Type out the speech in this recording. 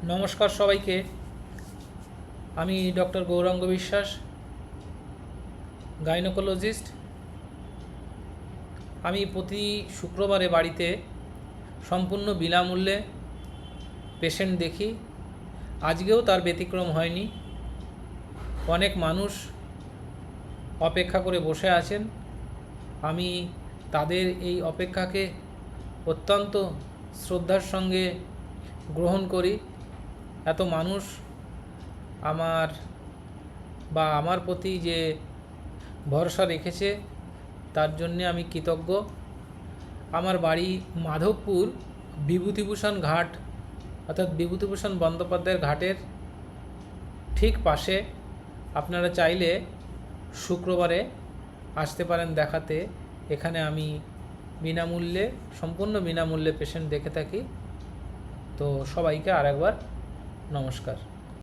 নমস্কার সবাইকে। আমি ডক্টর গৌরাঙ্গ বিশ্বাস, গাইনোকোলজিস্ট। আমি প্রতি শুক্রবারে বাড়িতে সম্পূর্ণ বিনামূল্যে পেশেন্ট দেখি। আজকেও তার ব্যতিক্রম হয়নি। অনেক মানুষ অপেক্ষা করে বসে আছেন। আমি তাদের এই অপেক্ষাকে অত্যন্ত শ্রদ্ধার সঙ্গে গ্রহণ করি। এত মানুষ আমার প্রতি যে ভরসা রেখেছে তার জন্যে আমি কৃতজ্ঞ। আমার বাড়ি মাধবপুর বিভূতিভূষণ ঘাট, অর্থাৎ বিভূতিভূষণ বন্দ্যোপাধ্যায়ের ঘাটের ঠিক পাশে। আপনারা চাইলে শুক্রবারে আসতে পারেন দেখাতে। এখানে আমি বিনামূল্যে, সম্পূর্ণ বিনামূল্যে পেশেন্ট দেখে থাকি। তো সবাইকে আরেকবার নমস্কার।